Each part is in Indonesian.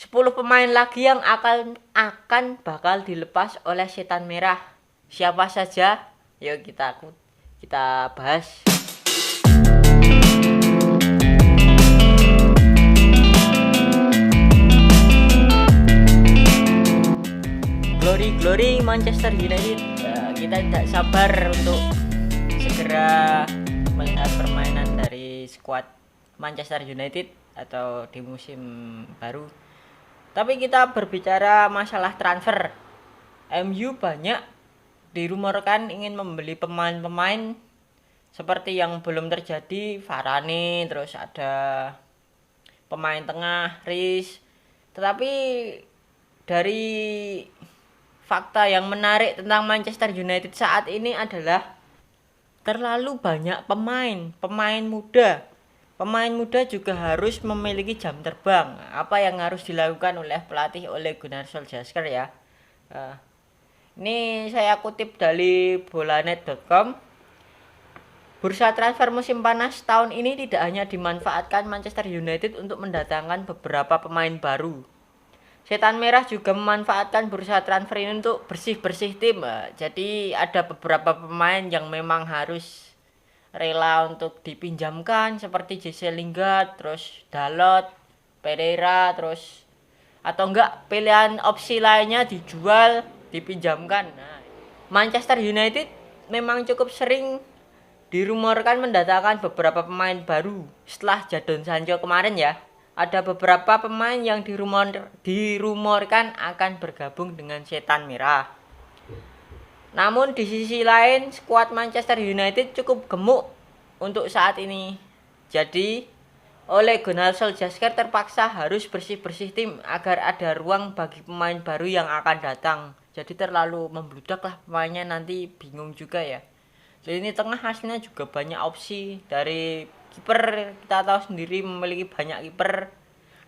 10 pemain lagi yang akan bakal dilepas oleh Setan Merah. Siapa saja? Yuk kita bahas. Glory Manchester United. Kita tidak sabar untuk segera melihat permainan dari skuad Manchester United atau di musim baru. Tapi kita berbicara masalah transfer. MU banyak dirumorkan ingin membeli pemain-pemain seperti yang belum terjadi, Varane, terus ada pemain tengah Rice. Tetapi dari fakta yang menarik tentang Manchester United saat ini adalah terlalu banyak pemain muda. Pemain muda juga harus memiliki jam terbang. Apa yang harus dilakukan oleh pelatih Ole Gunnar Solskjaer ya? Ini saya kutip dari bolanet.com. Bursa transfer musim panas tahun ini tidak hanya dimanfaatkan Manchester United untuk mendatangkan beberapa pemain baru. Setan Merah juga memanfaatkan bursa transfer ini untuk bersih-bersih tim. Jadi ada beberapa pemain yang memang harus rela untuk dipinjamkan seperti Jesse Lingard, terus Dalot, Pereira, terus atau enggak pilihan opsi lainnya dijual, dipinjamkan. Manchester United memang cukup sering dirumorkan mendatangkan beberapa pemain baru setelah Jadon Sancho kemarin ya. Ada beberapa pemain yang dirumorkan akan bergabung dengan Setan Merah. Namun di sisi lain skuad Manchester United cukup gemuk untuk saat ini. Jadi Ole Gunnar Solskjaer terpaksa harus bersih-bersih tim agar ada ruang bagi pemain baru yang akan datang. Jadi terlalu membludak lah pemainnya, nanti bingung juga ya. Jadi ini tengah hasilnya juga banyak opsi. Dari kiper kita tahu sendiri memiliki banyak kiper.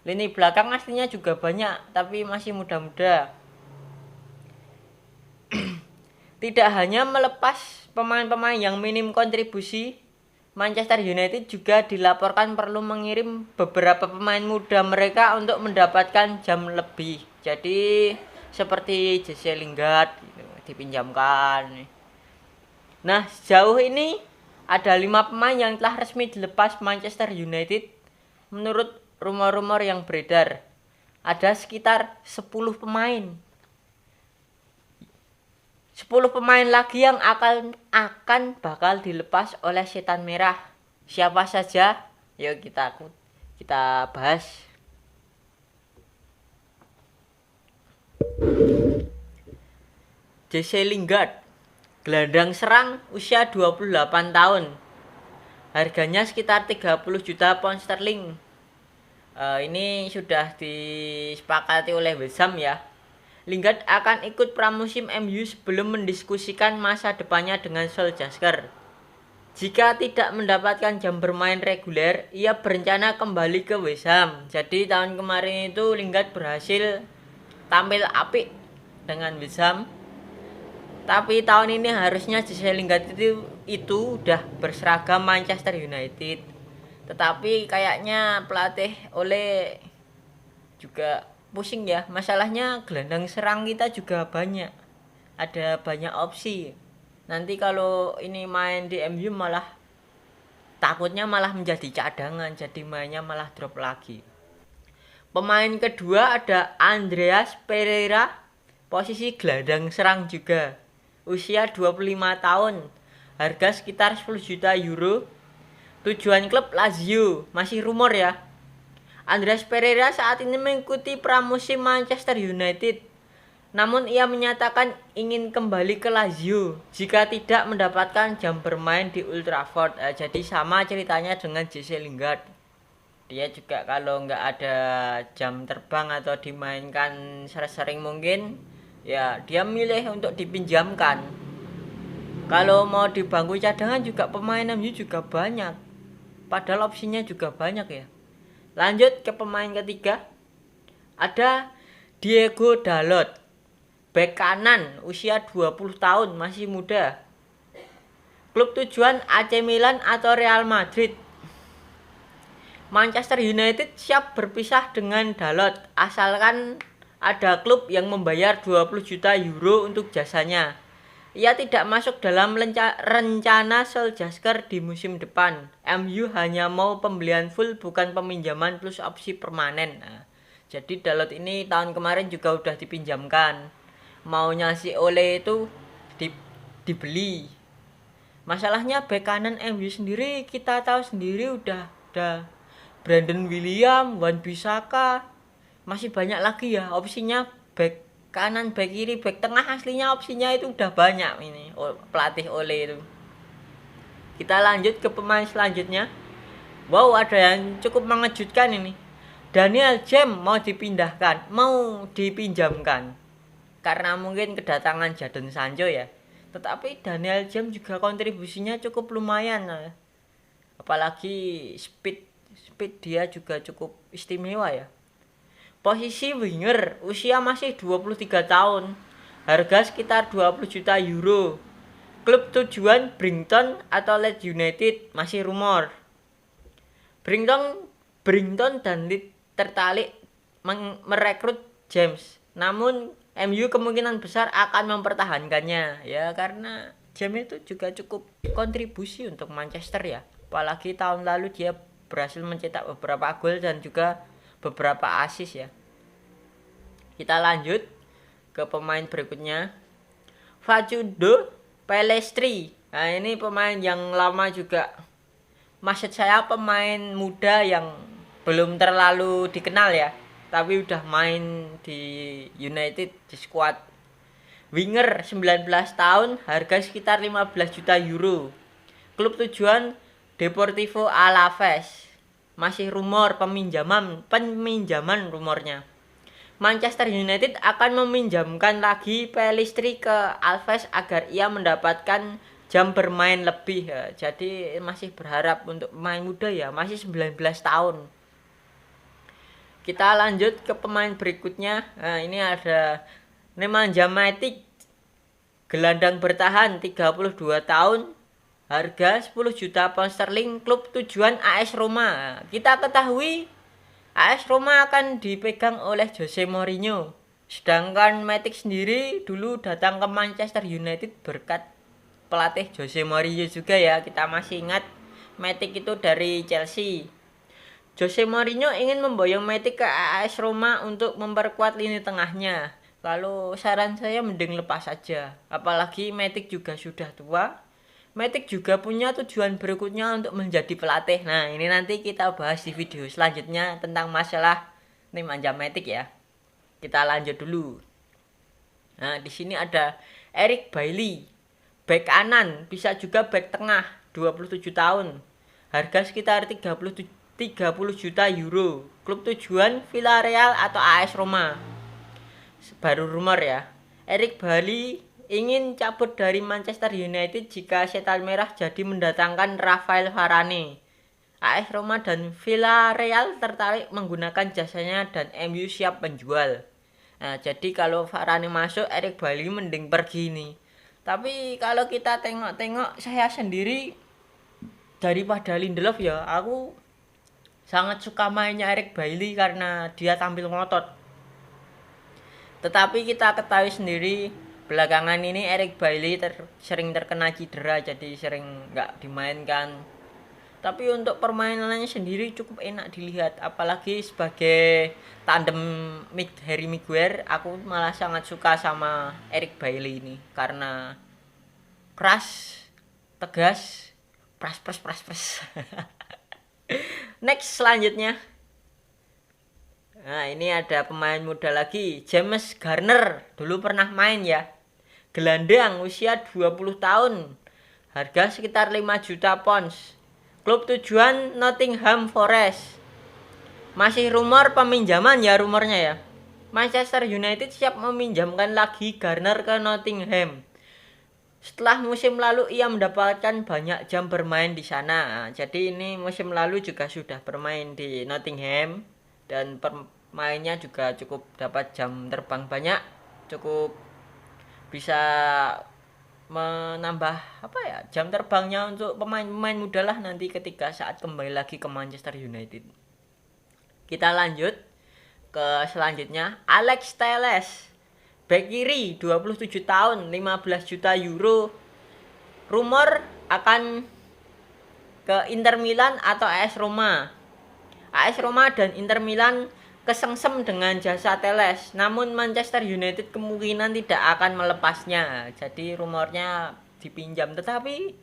Lini belakang aslinya juga banyak tapi masih muda-muda. Tidak hanya melepas pemain-pemain yang minim kontribusi, Manchester United juga dilaporkan perlu mengirim beberapa pemain muda mereka untuk mendapatkan jam lebih. Jadi seperti Jesse Lingard gitu, dipinjamkan. Nah, sejauh ini ada 5 pemain yang telah resmi dilepas Manchester United menurut rumor-rumor yang beredar. Ada sekitar 10 pemain. 10 pemain lagi yang akan bakal dilepas oleh Setan Merah. Siapa saja? Yuk kita bahas. Jesse Lingard, gelandang serang usia 28 tahun. Harganya sekitar 30 juta pound sterling. Ini sudah disepakati oleh West Ham ya. Lingard akan ikut pramusim MU sebelum mendiskusikan masa depannya dengan Solskjaer. Jika tidak mendapatkan jam bermain reguler, ia berencana kembali ke West Ham. Jadi tahun kemarin itu Lingard berhasil tampil apik dengan West Ham. Tapi tahun ini harusnya Jesse Lingard itu udah berseragam Manchester United. Tetapi kayaknya pelatih Ole juga pusing ya. Masalahnya gelandang serang kita juga banyak. Ada banyak opsi. Nanti kalau ini main di MU malah takutnya malah menjadi cadangan. Jadi mainnya malah drop lagi. Pemain kedua ada Andreas Pereira. Posisi gelandang serang juga. Usia 25 tahun. Harga sekitar 10 juta euro. Tujuan klub Lazio. Masih rumor ya. Andreas Pereira saat ini mengikuti pramusim Manchester United. Namun ia menyatakan ingin kembali ke Lazio jika tidak mendapatkan jam bermain di Old Trafford. Jadi sama ceritanya dengan Jesse Lingard. Dia juga kalau nggak ada jam terbang atau dimainkan sering mungkin, ya dia milih untuk dipinjamkan. Kalau mau di bangku cadangan juga pemain MU juga banyak. Padahal opsinya juga banyak ya. Lanjut ke pemain ketiga. Ada Diego Dalot. Bek kanan usia 20 tahun, masih muda. Klub tujuan AC Milan atau Real Madrid. Manchester United siap berpisah dengan Dalot asalkan ada klub yang membayar 20 juta euro untuk jasanya. Ia tidak masuk dalam rencana Solskjaer di musim depan. MU hanya mau pembelian full bukan peminjaman plus opsi permanen. Nah, jadi Dalot ini tahun kemarin juga udah dipinjamkan. Maunya si Ole itu dibeli. Masalahnya bek kanan MU sendiri kita tahu sendiri udah Brandon William, Wan Bissaka, masih banyak lagi ya opsinya back kanan, back kiri, back tengah aslinya opsinya itu udah banyak ini pelatih Ole itu. Kita lanjut ke pemain selanjutnya. Wow, ada yang cukup mengejutkan ini. Daniel James mau dipinjamkan. Karena mungkin kedatangan Jadon Sancho ya. Tetapi Daniel James juga kontribusinya cukup lumayan. Apalagi speed dia juga cukup istimewa ya. Posisi winger, usia masih 23 tahun. Harga sekitar 20 juta euro. Klub tujuan Brighton atau Leeds United masih rumor. Brighton dan Leeds tertarik merekrut James. Namun MU kemungkinan besar akan mempertahankannya ya karena James itu juga cukup kontribusi untuk Manchester ya. Apalagi tahun lalu dia berhasil mencetak beberapa gol dan juga beberapa assist ya. Kita lanjut ke pemain berikutnya. Facundo Pellistri. Nah, ini pemain yang lama juga. Maksud saya pemain muda yang belum terlalu dikenal ya, tapi udah main di United di squad. Winger 19 tahun, harga sekitar 15 juta euro. Klub tujuan Deportivo Alaves. Masih rumor peminjaman rumornya. Manchester United akan meminjamkan lagi Pellistri ke Alaves agar ia mendapatkan jam bermain lebih ya. Jadi masih berharap untuk pemain muda ya, masih 19 tahun. Kita lanjut ke pemain berikutnya. Nah, ini ada Nemanja Matic. Gelandang bertahan 32 tahun. Harga 10 juta pound sterling, klub tujuan AS Roma. Kita ketahui AS Roma akan dipegang oleh Jose Mourinho. Sedangkan Matic sendiri dulu datang ke Manchester United berkat pelatih Jose Mourinho juga ya. Kita masih ingat Matic itu dari Chelsea. Jose Mourinho ingin memboyong Matic ke AS Roma untuk memperkuat lini tengahnya. Lalu saran saya mending lepas saja. Apalagi Matic juga sudah tua. Matic juga punya tujuan berikutnya untuk menjadi pelatih. Nah, ini nanti kita bahas di video selanjutnya tentang masalah Nemanja Matic ya. Kita lanjut dulu. Nah, di sini ada Eric Bailly. Bek kanan, bisa juga bek tengah, 27 tahun. Harga sekitar 30 juta euro. Klub tujuan Villarreal atau AS Roma. Baru rumor ya. Eric Bailly ingin cabut dari Manchester United jika setan merah jadi mendatangkan Rafael Varane. AS Roma dan Villarreal tertarik menggunakan jasanya dan MU siap menjual. Nah, jadi kalau Varane masuk, Eric Bailly mending pergi nih. Tapi kalau kita tengok-tengok, saya sendiri daripada Lindelof ya, aku sangat suka mainnya Eric Bailly karena dia tampil ngotot. Tetapi kita ketahui sendiri belakangan ini Eric Bailly sering terkena cedera, jadi sering nggak dimainkan. Tapi untuk permainannya sendiri cukup enak dilihat, apalagi sebagai tandem Harry Maguire, aku malah sangat suka sama Eric Bailly ini karena keras, tegas, pras. Next selanjutnya. Nah, ini ada pemain muda lagi, James Garner, dulu pernah main ya. Gelandang usia 20 tahun. Harga sekitar 5 juta pounds. Klub tujuan Nottingham Forest. Masih rumor peminjaman ya rumornya ya. Manchester United siap meminjamkan lagi Garner ke Nottingham. Setelah musim lalu ia mendapatkan banyak jam bermain di sana. Nah, jadi ini musim lalu juga sudah bermain di Nottingham dan permainnya juga cukup dapat jam terbang banyak, cukup bisa menambah apa ya, jam terbangnya untuk pemain-pemain muda lah nanti ketika saat kembali lagi ke Manchester United. Kita lanjut ke selanjutnya, Alex Telles, bek kiri 27 tahun, 15 juta euro. Rumor akan ke Inter Milan atau AS Roma. AS Roma dan Inter Milan kesengsem dengan jasa Telles, namun Manchester United kemungkinan tidak akan melepasnya. Jadi rumornya dipinjam, tetapi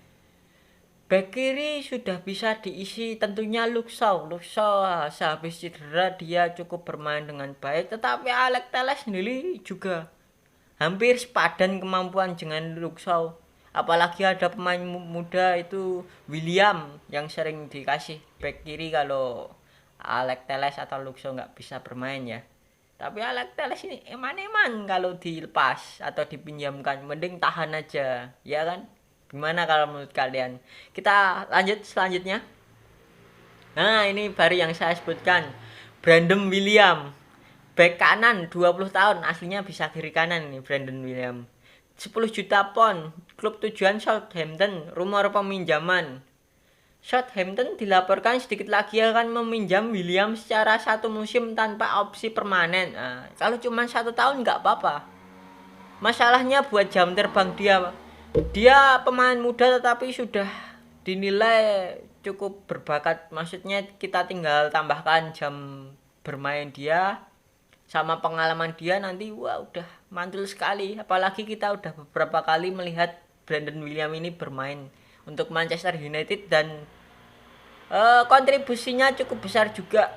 bek kiri sudah bisa diisi tentunya Luke Shaw. Luke Shaw sehabis cedera dia cukup bermain dengan baik, tetapi Alex Telles sendiri juga hampir sepadan kemampuan dengan Luke Shaw. Apalagi ada pemain muda itu William yang sering dikasih bek kiri kalau Alex Telles atau Luke Shaw nggak bisa bermain ya. Tapi Alex Telles ini eman-eman kalau dilepas atau dipinjamkan, mending tahan aja, ya kan? Gimana kalau menurut kalian? Kita lanjut selanjutnya. Nah, ini baru yang saya sebutkan. Brandon William, bek kanan 20 tahun, aslinya bisa kiri kanan nih Brandon William. 10 juta pound, klub tujuan Southampton, rumor peminjaman. Southampton dilaporkan sedikit lagi akan meminjam William secara 1 musim tanpa opsi permanen. Nah, kalau cuma 1 tahun nggak apa-apa. Masalahnya buat jam terbang dia pemain muda tetapi sudah dinilai cukup berbakat. Maksudnya kita tinggal tambahkan jam bermain dia sama pengalaman dia, nanti wah udah mantul sekali. Apalagi kita udah beberapa kali melihat Brandon William ini bermain untuk Manchester United dan kontribusinya cukup besar juga.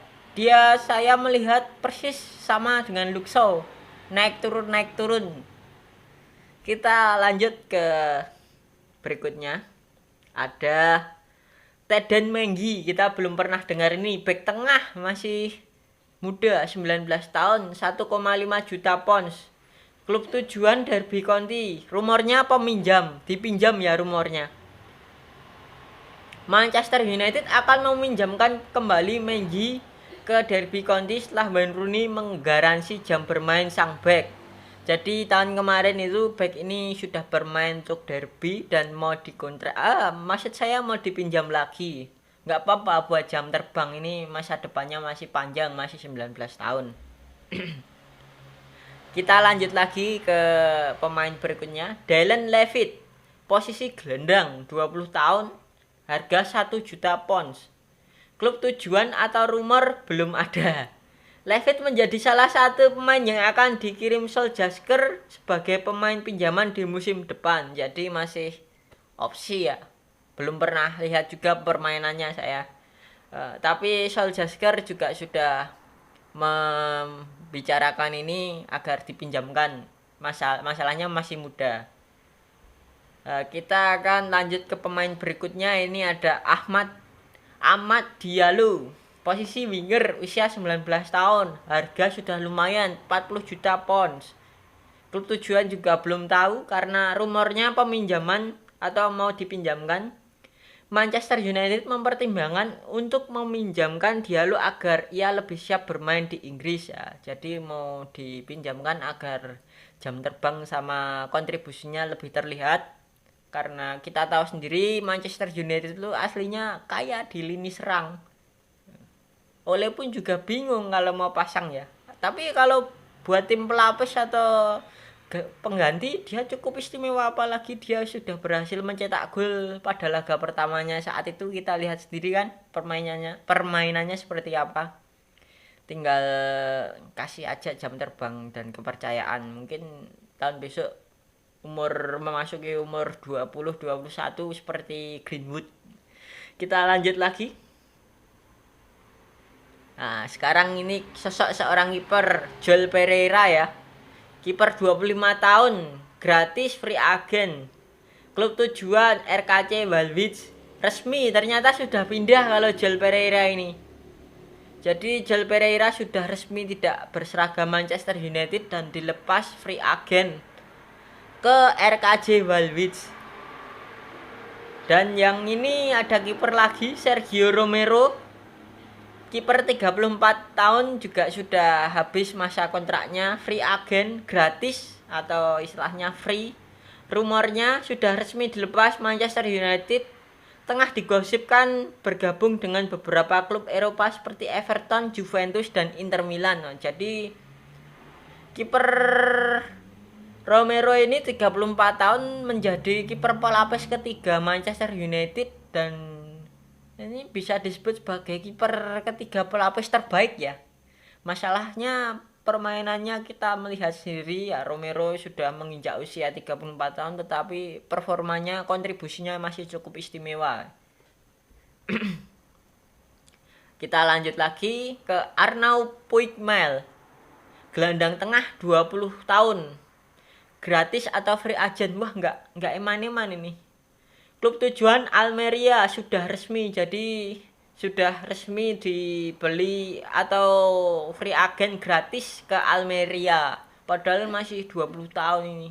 Saya melihat persis sama dengan Luke Shaw, naik turun. Kita lanjut ke berikutnya. Ada Teden Mengi, kita belum pernah dengar ini, bek tengah masih muda, 19 tahun, 1,5 juta pounds. Klub tujuan Derby County, rumornya dipinjam ya rumornya. Manchester United akan meminjamkan kembali Mengi ke Derby County setelah Wayne Rooney menggaransi jam bermain sang bek. Jadi tahun kemarin itu bek ini sudah bermain untuk Derby dan mau dikontrak. Maksud saya mau dipinjam lagi. Nggak apa-apa buat jam terbang ini, masa depannya masih panjang, masih 19 tahun. Kita lanjut lagi ke pemain berikutnya, Dylan Levitt, posisi gelandang, 20 tahun, harga 1 juta pounds. Klub tujuan atau rumor belum ada. Levitt menjadi salah satu pemain yang akan dikirim Solskjaer sebagai pemain pinjaman di musim depan. Jadi masih opsi ya. Belum pernah lihat juga permainannya saya. Tapi Solskjaer juga sudah membicarakan ini agar dipinjamkan. Masalahnya masih muda. Kita akan lanjut ke pemain berikutnya. Ini ada Amad Diallo, posisi winger, usia 19 tahun, harga sudah lumayan, 40 juta pounds. Klub tujuan juga belum tahu karena rumornya peminjaman atau mau dipinjamkan. Manchester United mempertimbangkan untuk meminjamkan Diallo agar ia lebih siap bermain di Inggris ya. Jadi mau dipinjamkan agar jam terbang sama kontribusinya lebih terlihat. Karena kita tahu sendiri Manchester United itu aslinya kaya di lini serang. Ole pun juga bingung kalau mau pasang ya. Tapi kalau buat tim pelapis atau pengganti dia cukup istimewa, apalagi dia sudah berhasil mencetak gol pada laga pertamanya. Saat itu kita lihat sendiri kan permainannya seperti apa. Tinggal kasih aja jam terbang dan kepercayaan. Mungkin tahun besok memasuki umur 20-21 seperti Greenwood. Kita lanjut lagi. Nah, sekarang ini sosok seorang kiper, Joel Pereira ya. Kiper 25 tahun, gratis free agent. Klub tujuan RKC Waalwijk. Resmi ternyata sudah pindah kalau Joel Pereira ini. Jadi Joel Pereira sudah resmi tidak berseragam Manchester United dan dilepas free agent ke RKC Waalwijk. Dan yang ini ada kiper lagi, Sergio Romero, kiper 34 tahun, juga sudah habis masa kontraknya, free agent, gratis atau istilahnya free. rumornya sudah resmi dilepas Manchester United tengah digosipkan bergabung dengan beberapa klub Eropa seperti Everton, Juventus, dan Inter Milan. Jadi kiper Romero ini 34 tahun menjadi kiper pelapis ketiga Manchester United dan ini bisa disebut sebagai kiper ketiga pelapis terbaik ya. Masalahnya permainannya kita melihat sendiri ya, Romero sudah menginjak usia 34 tahun tetapi performanya, kontribusinya masih cukup istimewa. Kita lanjut lagi ke Arnaud Puigmal, gelandang tengah 20 tahun, gratis atau free agent. Wah, nggak eman-eman ini. Klub tujuan Almeria sudah resmi, jadi sudah resmi dibeli atau free agent gratis ke Almeria, padahal masih 20 tahun ini.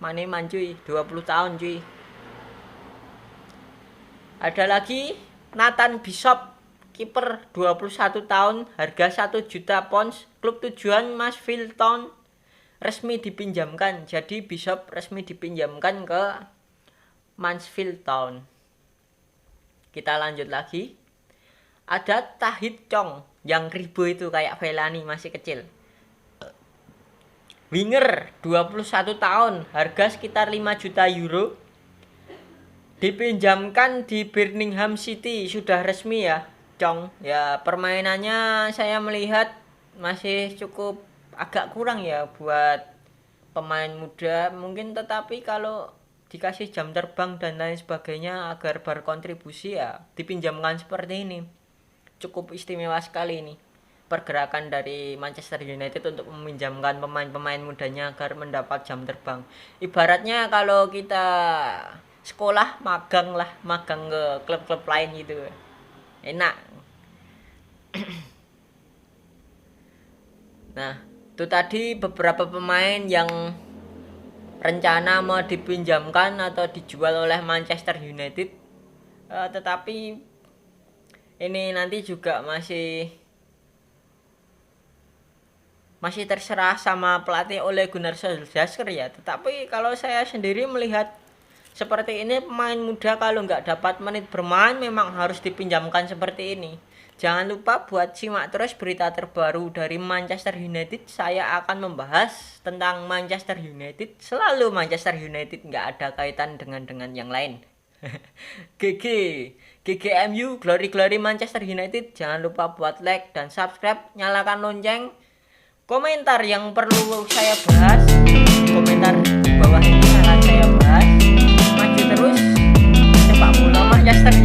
Maneman cuy, 20 tahun cuy. Ada lagi Nathan Bishop, kiper 21 tahun, harga 1 juta pounds, klub tujuan Mansfield Town, resmi dipinjamkan. Jadi Bishop resmi dipinjamkan ke Mansfield Town. Kita lanjut lagi. Ada Tahith Chong yang ribu itu kayak Fellaini masih kecil. Winger 21 tahun, harga sekitar 5 juta euro. Dipinjamkan di Birmingham City, sudah resmi ya, Chong. Ya, permainannya saya melihat masih cukup agak kurang ya buat pemain muda mungkin, tetapi kalau dikasih jam terbang dan lain sebagainya agar berkontribusi ya dipinjamkan seperti ini. Cukup istimewa sekali ini pergerakan dari Manchester United untuk meminjamkan pemain-pemain mudanya agar mendapat jam terbang. Ibaratnya kalau kita sekolah magang ke klub-klub lain gitu. Enak. Nah, itu tadi beberapa pemain yang rencana mau dipinjamkan atau dijual oleh Manchester United, tetapi ini nanti juga masih terserah sama pelatih Ole Gunnar Solskjaer ya. Tetapi kalau saya sendiri melihat seperti ini, pemain muda kalau nggak dapat menit bermain memang harus dipinjamkan seperti ini. Jangan lupa buat simak terus berita terbaru dari Manchester United. Saya akan membahas tentang Manchester United. Selalu Manchester United, nggak ada kaitan dengan yang lain. GGMU, Glory Manchester United. Jangan lupa buat like dan subscribe, nyalakan lonceng. Komentar yang perlu saya bahas, komentar di bawah ini akan saya bahas. Maju terus sepak bola Manchester United.